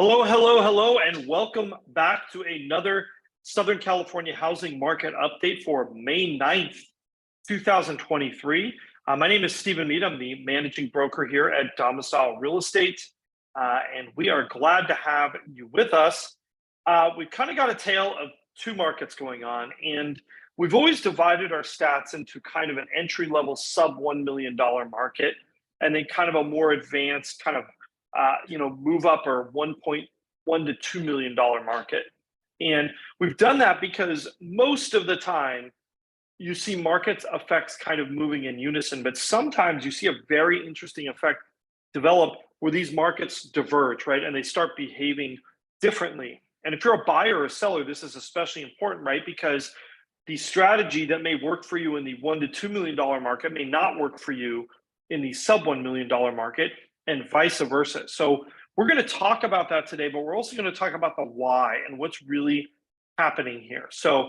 Hello, hello, hello, and welcome back to another Southern California housing market update for May 9th, 2023. My name is Stephen Meade. I'm the managing broker here at Domicile Real Estate, and we are glad to have you with us. We've kind of got a tale of two markets going on, and we've always divided our stats into kind of an entry-level sub $1 million market, and then kind of a more advanced kind of move up or $1.1 to $2 million market. And we've done that because most of the time you see markets effects kind of moving in unison, but sometimes you see a very interesting effect develop where these markets diverge, right? And they start behaving differently. And if you're a buyer or a seller, this is especially important, right? Because the strategy that may work for you in the $1 to $2 million market may not work for you in the sub $1 million market, and vice versa. So we're going to talk about that today, but we're also going to talk about the why and what's really happening here. So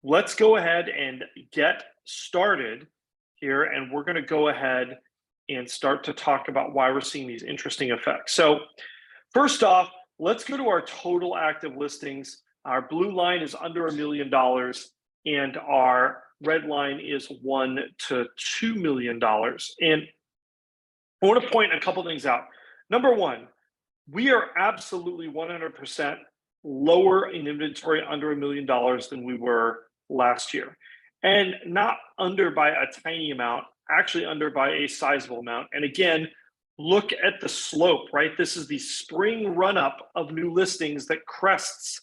let's go ahead and get started here, and we're going to go ahead and start to talk about why we're seeing these interesting effects. So first off, let's go to our total active listings. Our blue line is under $1 million, and our red line is $1 to $2 million. And I want to point a couple things out. Number one, we are absolutely 100% lower in inventory under $1 million than we were last year. And not under by a tiny amount, actually under by a sizable amount. And again, look at the slope, right? This is the spring run-up of new listings that crests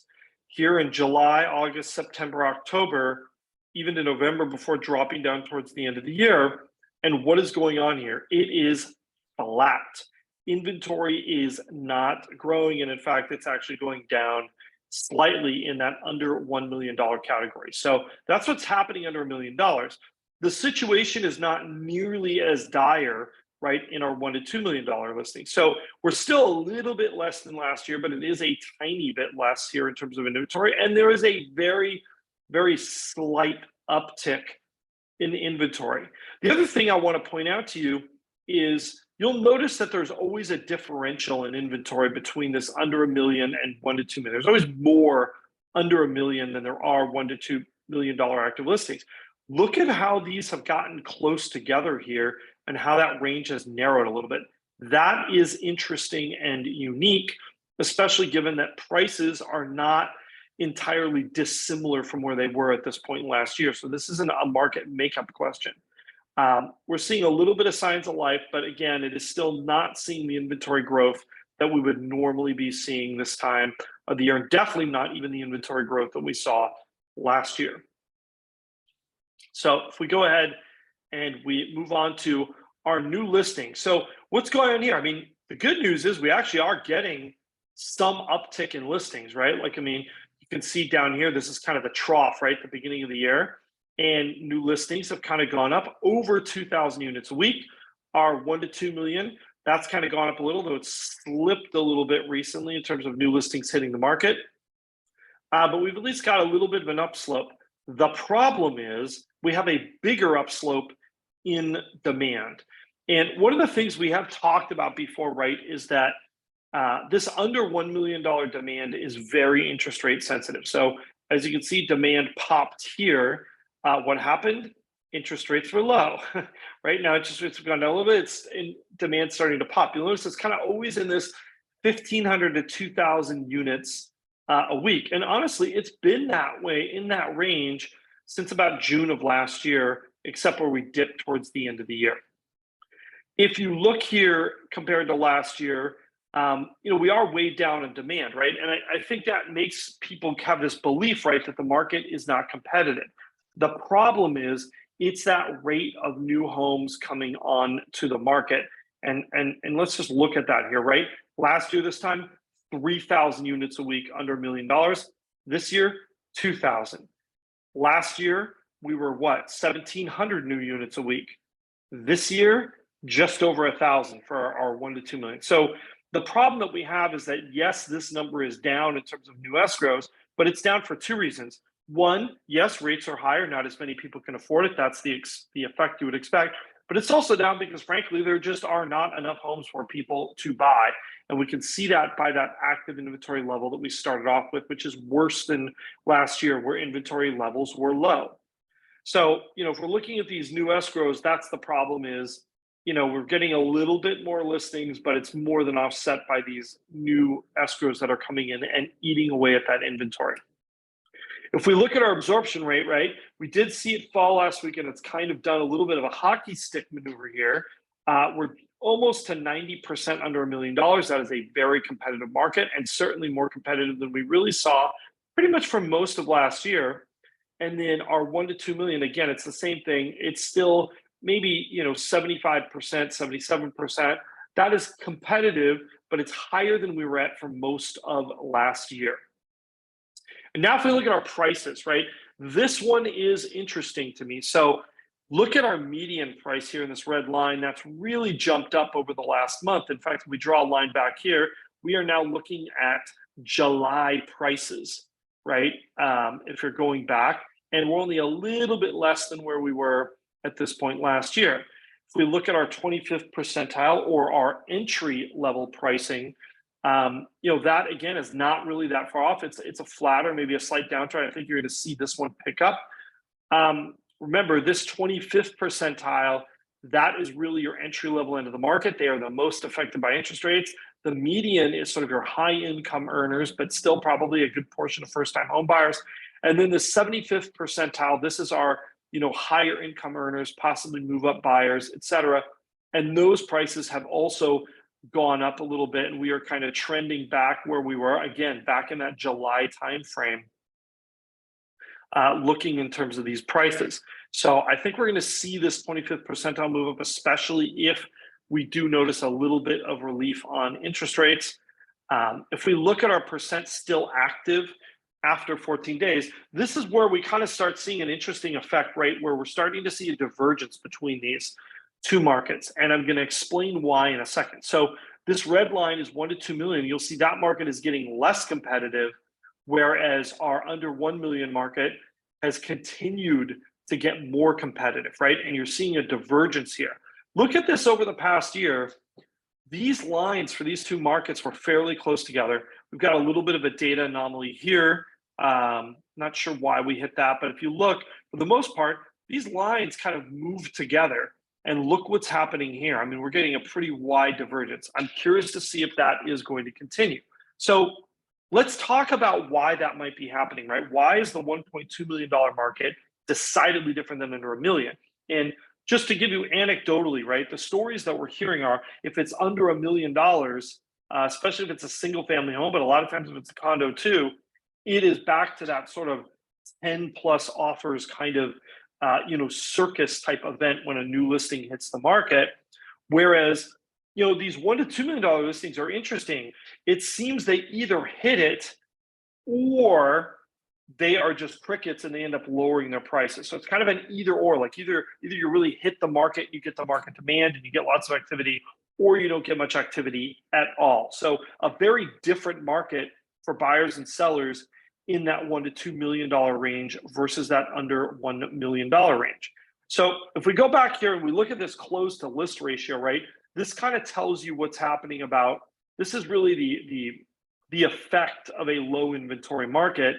here in July, August, September, October, even to November before dropping down towards the end of the year. And what is going on here? It is flat. Inventory is not growing, and in fact, it's actually going down slightly in that under $1 million category. So that's what's happening under $1 million. The situation is not nearly as dire, right, in our $1 to $2 million listings. So we're still a little bit less than last year, but it is a tiny bit less here in terms of inventory. And there is a very, very slight uptick in inventory. The other thing I want to point out to you is you'll notice that there's always a differential in inventory between this under $1 million and $1 to $2 million. There's always more under $1 million than there are $1 to $2 million active listings. Look at how these have gotten close together here and how that range has narrowed a little bit. That is interesting and unique, especially given that prices are not entirely dissimilar from where they were at this point last year. So this isn't a market makeup question. We're seeing a little bit of signs of life, but again, it is still not seeing the inventory growth that we would normally be seeing this time of the year, and definitely not even the inventory growth that we saw last year. So if we go ahead and we move on to our new listing. So what's going on here? I mean, the good news is we actually are getting some uptick in listings, right? Like, I mean, you can see down here, this is kind of the trough, right? The beginning of the year. And new listings have kind of gone up over 2,000 units a week. Our 1 to 2 million, that's kind of gone up a little, though it's slipped a little bit recently in terms of new listings hitting the market. But we've at least got a little bit of an upslope. The problem is we have a bigger upslope in demand. And one of the things we have talked about before, right, is that this under $1 million demand is very interest rate sensitive. So as you can see, demand popped here. What happened? Interest rates were low. Right now, interest rates have gone down a little bit. It's in demand starting to pop. You'll notice it's kind of always in this 1,500 to 2,000 units a week. And honestly, it's been that way in that range since about June of last year, except where we dipped towards the end of the year. If you look here compared to last year, we are way down in demand, right? And I think that makes people have this belief, right, that the market is not competitive. The problem is it's that rate of new homes coming on to the market. And let's just look at that here, right? Last year, this time, 3,000 units a week under $1 million. This year, 2,000. Last year, we were what? 1,700 new units a week. This year, just over 1,000 for our 1 to 2 million. So the problem that we have is that, yes, this number is down in terms of new escrows, but it's down for two reasons. One, yes, rates are higher. Not as many people can afford it. That's the effect you would expect. but it's also down because frankly, there just are not enough homes for people to buy. And we can see that by that active inventory level that we started off with, which is worse than last year where inventory levels were low. So, if we're looking at these new escrows, that's the problem is, we're getting a little bit more listings, but it's more than offset by these new escrows that are coming in and eating away at that inventory. If we look at our absorption rate, right, we did see it fall last week and it's kind of done a little bit of a hockey stick maneuver here. We're almost to 90% under $1 million. That is a very competitive market and certainly more competitive than we really saw pretty much for most of last year. And then our 1 to 2 million, again, it's the same thing. It's still maybe 75%, 77%. That is competitive, but it's higher than we were at for most of last year. And now if we look at our prices, right, this one is interesting to me. So look at our median price here in this red line. That's really jumped up over the last month. In fact, if we draw a line back here, we are now looking at July prices, right? If you're going back, and we're only a little bit less than where we were at this point last year. If we look at our 25th percentile or our entry level pricing, that again is not really that far off. It's a flat or maybe a slight downtrend. I think you're going to see this one pick up. Remember, this 25th percentile, that is really your entry level end of the market. They are the most affected by interest rates. The median is sort of your high income earners, but still probably a good portion of first time home buyers. And then the 75th percentile, this is our higher income earners, possibly move up buyers, et cetera. And those prices have also gone up a little bit, and we are kind of trending back where we were, again, back in that July timeframe, looking in terms of these prices. So I think we're going to see this 25th percentile move up, especially if we do notice a little bit of relief on interest rates. If we look at our percent still active after 14 days, this is where we kind of start seeing an interesting effect, right? Where we're starting to see a divergence between these two markets. And I'm going to explain why in a second. So this red line is 1 to 2 million. You'll see that market is getting less competitive, whereas our under 1 million market has continued to get more competitive, right? And you're seeing a divergence here. Look at this over the past year. These lines for these two markets were fairly close together. We've got a little bit of a data anomaly here. Not sure why we hit that, but if you look, for the most part, these lines kind of move together. And look what's happening here. I mean, we're getting a pretty wide divergence. I'm curious to see if that is going to continue. So let's talk about why that might be happening, right? Why is the $1.2 million market decidedly different than under $1 million? And just to give you anecdotally, right, the stories that we're hearing are if it's under $1 million, especially if it's a single family home, but a lot of times if it's a condo too, it is back to that sort of 10 plus offers kind of circus type event when a new listing hits the market. Whereas, these $1 to $2 million listings are interesting. It seems they either hit it or they are just crickets and they end up lowering their prices. So it's kind of an either or, like either you really hit the market, you get the market demand and you get lots of activity, or you don't get much activity at all. So a very different market for buyers and sellers in that $1 to $2 million range versus that under $1 million range. So if we go back here and we look at this close to list ratio, right, this kind of tells you what's happening about, this is really the effect of a low inventory market.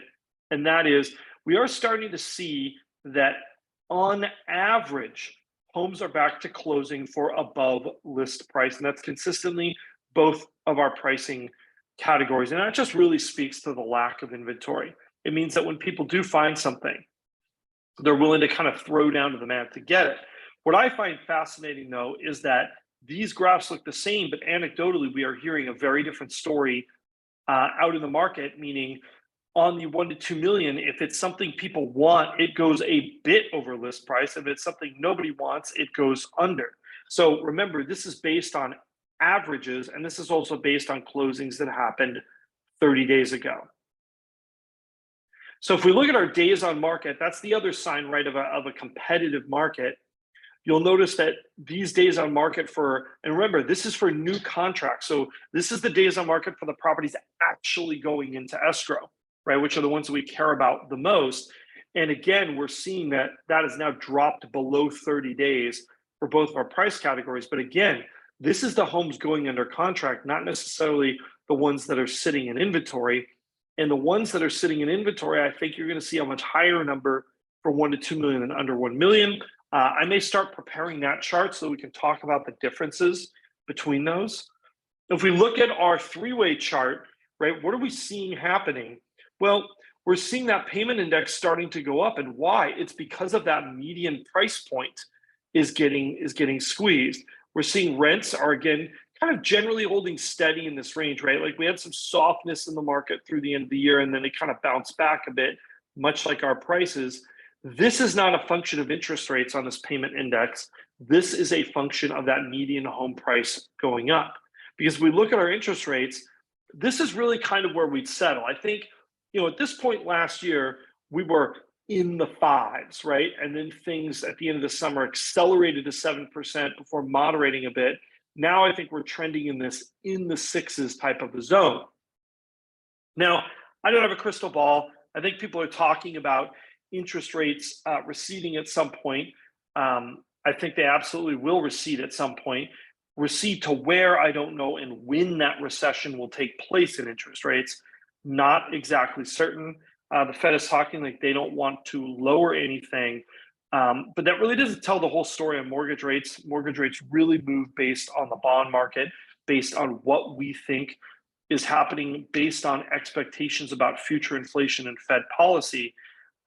And that is, we are starting to see that on average, homes are back to closing for above list price. And that's consistently both of our pricing categories. And that just really speaks to the lack of inventory. It means that when people do find something, they're willing to kind of throw down to the mat to get it. What I find fascinating, though, is that these graphs look the same, but anecdotally, we are hearing a very different story out in the market, meaning on the 1 to 2 million, if it's something people want, it goes a bit over list price. If it's something nobody wants, it goes under. So remember, this is based on averages, and this is also based on closings that happened 30 days ago. So if we look at our days on market, that's the other sign, right, of a competitive market. You'll notice that these days on market and remember, this is for new contracts. So this is the days on market for the properties actually going into escrow, right, which are the ones that we care about the most. And again, we're seeing that has now dropped below 30 days for both of our price categories. But again, this is the homes going under contract, not necessarily the ones that are sitting in inventory. And the ones that are sitting in inventory, I think you're going to see a much higher number for 1 to 2 million than under 1 million. I may start preparing that chart so we can talk about the differences between those. If we look at our three-way chart, right, what are we seeing happening? Well, we're seeing that payment index starting to go up. And why? It's because of that median price point is getting squeezed. We're seeing rents are, again, kind of generally holding steady in this range, right? Like we had some softness in the market through the end of the year, and then they kind of bounced back a bit, much like our prices. This is not a function of interest rates on this payment index. This is a function of that median home price going up. Because if we look at our interest rates, this is really kind of where we'd settle. I think, at this point last year, we were in the fives, right? And then things at the end of the summer accelerated to 7% before moderating a bit. Now I think we're trending in the sixes type of a zone. Now, I don't have a crystal ball. I think people are talking about interest rates receding at some point. I think they absolutely will recede at some point. Recede to where, I don't know, and when that recession will take place in interest rates, not exactly certain. The Fed is talking like they don't want to lower anything, but that really doesn't tell the whole story on mortgage rates. Mortgage rates really move based on the bond market, based on what we think is happening, based on expectations about future inflation and Fed policy.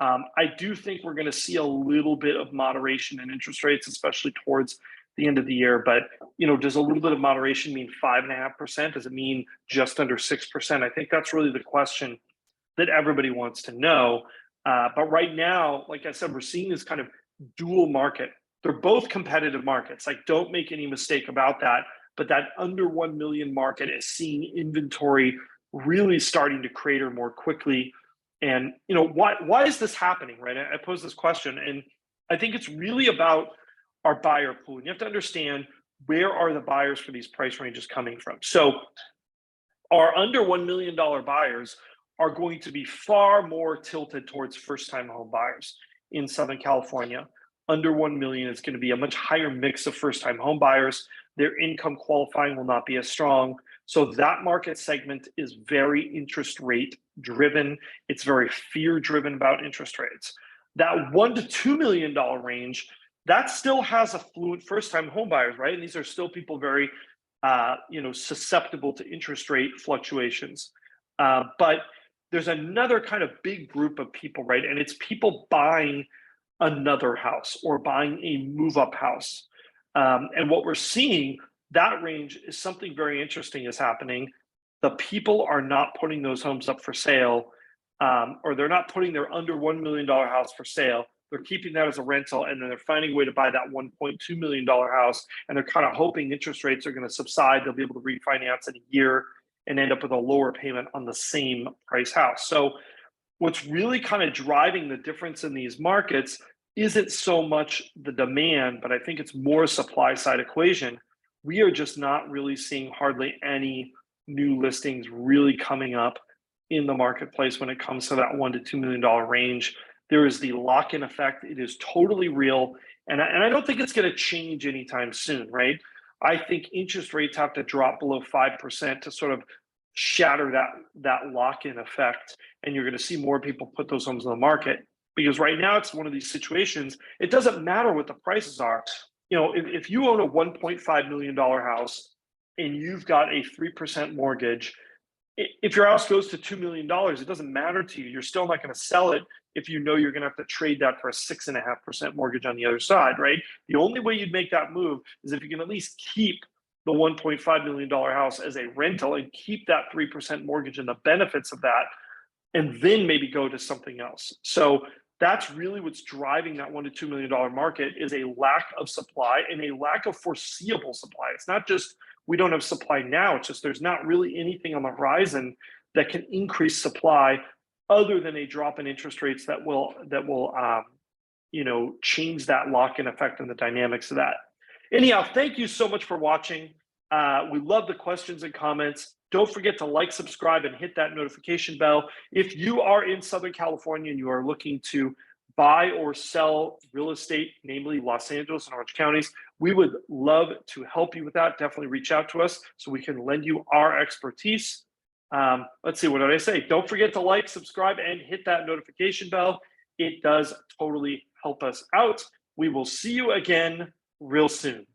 I do think we're going to see a little bit of moderation in interest rates, especially towards the end of the year. But, does a little bit of moderation mean 5.5%? Does it mean just under 6%? I think that's really the question that everybody wants to know. But right now, like I said, we're seeing this kind of dual market. They're both competitive markets. Like, don't make any mistake about that. But that under 1 million market is seeing inventory really starting to crater more quickly. And, why is this happening, right? I pose this question, and I think it's really about our buyer pool. And you have to understand, where are the buyers for these price ranges coming from? So our under $1 million buyers are going to be far more tilted towards first-time home buyers in Southern California. Under 1 million, it's going to be a much higher mix of first-time home buyers. Their income qualifying will not be as strong. So that market segment is very interest rate driven. It's very fear driven about interest rates. That $1 to $2 million range, that still has affluent first-time home buyers, right? And these are still people very, susceptible to interest rate fluctuations. But there's another kind of big group of people, right? And it's people buying another house or buying a move-up house. And what we're seeing, that range is something very interesting is happening. The people are not putting those homes up for sale, or they're not putting their under $1 million house for sale. They're keeping that as a rental, and then they're finding a way to buy that $1.2 million house, and they're kind of hoping interest rates are going to subside. They'll be able to refinance in a year and end up with a lower payment on the same price house. So what's really kind of driving the difference in these markets isn't so much the demand, but I think it's more a supply side equation. We are just not really seeing hardly any new listings really coming up in the marketplace when it comes to that $1 to $2 million range. There is the lock-in effect. It is totally real. And I don't think it's going to change anytime soon, right? I think interest rates have to drop below 5% to sort of shatter that lock-in effect. And you're going to see more people put those homes on the market. Because right now it's one of these situations, it doesn't matter what the prices are. If you own a $1.5 million house and you've got a 3% mortgage, if your house goes to $2 million, it doesn't matter to you. You're still not going to sell it if you know you're going to have to trade that for a 6.5% mortgage on the other side, right? The only way you'd make that move is if you can at least keep the $1.5 million house as a rental and keep that 3% mortgage and the benefits of that, and then maybe go to something else. So that's really what's driving that $1 to $2 million market, is a lack of supply and a lack of foreseeable supply. It's not just we don't have supply now, it's just there's not really anything on the horizon that can increase supply other than a drop in interest rates that will change that lock-in effect and the dynamics of that. Anyhow, thank you so much for watching. We love the questions and comments. Don't forget to like, subscribe, and hit that notification bell. If you are in Southern California and you are looking to buy or sell real estate, namely Los Angeles and Orange counties, we would love to help you with that. Definitely reach out to us so we can lend you our expertise. Let's see, what did I say? Don't forget to like, subscribe, and hit that notification bell. It does totally help us out. We will see you again real soon.